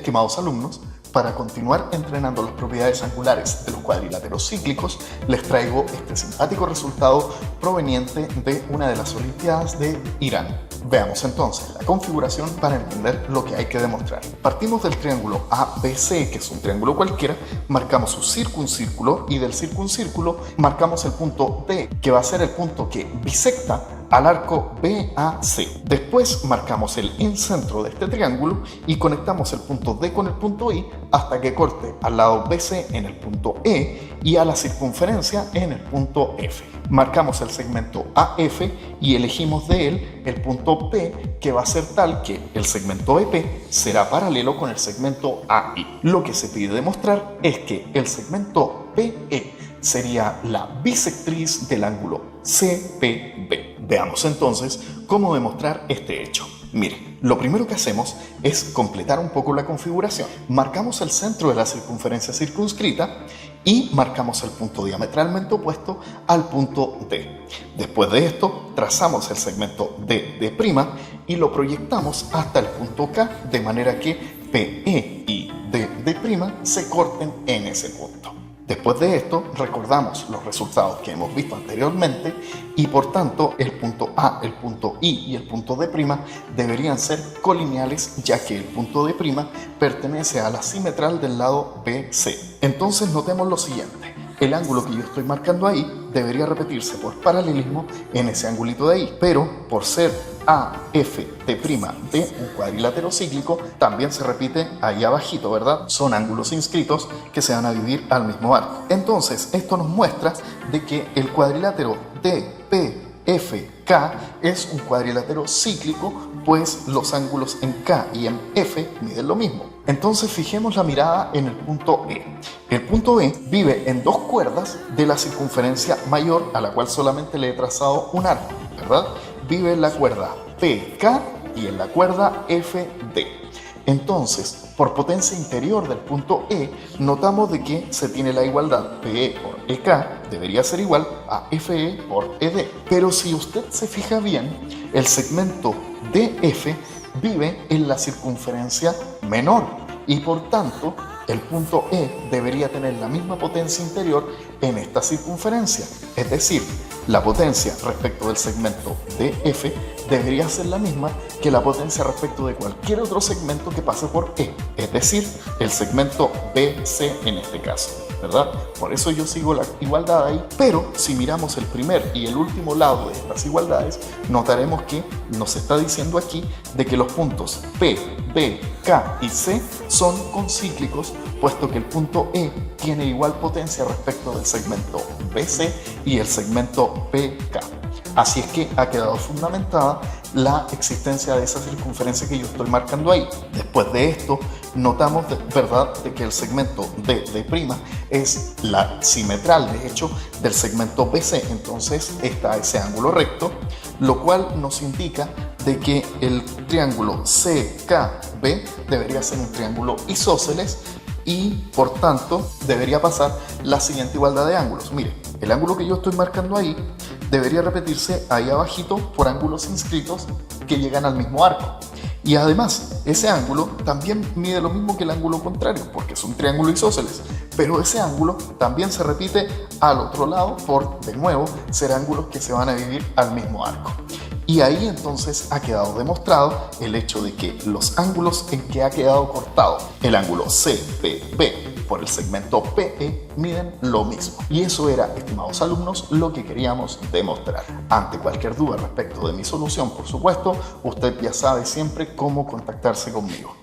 Estimados alumnos, para continuar entrenando las propiedades angulares de los cuadriláteros cíclicos, les traigo este simpático resultado proveniente de una de las Olimpiadas de Irán. Veamos entonces la configuración para entender lo que hay que demostrar. Partimos del triángulo ABC, que es un triángulo cualquiera, marcamos su circuncírculo y del circuncírculo marcamos el punto D, que va a ser el punto que bisecta al arco BAC. Después marcamos el incentro de este triángulo y conectamos el punto D con el punto I hasta que corte al lado BC en el punto E y a la circunferencia en el punto F. Marcamos el segmento AF y elegimos de él el punto P, que va a ser tal que el segmento EP será paralelo con el segmento AI. Lo que se pide demostrar es que el segmento PE sería la bisectriz del ángulo CPB. Veamos entonces cómo demostrar este hecho. Mire, lo primero que hacemos es completar un poco la configuración. Marcamos el centro de la circunferencia circunscrita y marcamos el punto diametralmente opuesto al punto D. Después de esto, trazamos el segmento DD' y lo proyectamos hasta el punto K, de manera que PE y DD' se corten en ese punto. Después de esto, recordamos los resultados que hemos visto anteriormente y por tanto el punto A, el punto I y el punto D' deberían ser colineales, ya que el punto D' pertenece a la simetral del lado BC. Entonces notemos lo siguiente. El ángulo que yo estoy marcando ahí debería repetirse por paralelismo en ese angulito de ahí, pero por ser AFD' de un cuadrilátero cíclico, también se repite ahí abajito, ¿verdad? Son ángulos inscritos que se van a dividir al mismo arco. Entonces, esto nos muestra de que el cuadrilátero DPFK es un cuadrilátero cíclico, pues los ángulos en K y en F miden lo mismo. Entonces fijemos la mirada en el punto E. El punto E vive en dos cuerdas de la circunferencia mayor, a la cual solamente le he trazado un arco, ¿verdad? Vive en la cuerda PK y en la cuerda FD. Entonces, por potencia interior del punto E, notamos de que se tiene la igualdad PE por EK debería ser igual a FE por ED. Pero si usted se fija bien, el segmento DF vive en la circunferencia menor y por tanto el punto E debería tener la misma potencia interior en esta circunferencia. Es decir, la potencia respecto del segmento DF debería ser la misma que la potencia respecto de cualquier otro segmento que pase por E, es decir, el segmento BC en este caso, ¿verdad? Por eso yo sigo la igualdad ahí, pero si miramos el primer y el último lado de estas igualdades, notaremos que nos está diciendo aquí de que los puntos P, B, K y C son concíclicos, puesto que el punto E tiene igual potencia respecto del segmento BC y el segmento PK. Así es que ha quedado fundamentada la existencia de esa circunferencia que yo estoy marcando ahí. Después de esto, notamos, ¿verdad?, de que el segmento DD' es la simetral, de hecho, del segmento BC. Entonces está ese ángulo recto, lo cual nos indica de que el triángulo CKB debería ser un triángulo isósceles y por tanto debería pasar la siguiente igualdad de ángulos. Mire, el ángulo que yo estoy marcando ahí debería repetirse ahí abajito por ángulos inscritos que llegan al mismo arco. Y además, ese ángulo también mide lo mismo que el ángulo contrario, porque es un triángulo isósceles, pero ese ángulo también se repite al otro lado por, de nuevo, ser ángulos que se van a dividir al mismo arco. Y ahí entonces ha quedado demostrado el hecho de que los ángulos en que ha quedado cortado el ángulo CPB por el segmento PE miden lo mismo. Y eso era, estimados alumnos, lo que queríamos demostrar. Ante cualquier duda respecto de mi solución, por supuesto, usted ya sabe siempre cómo contactarse conmigo.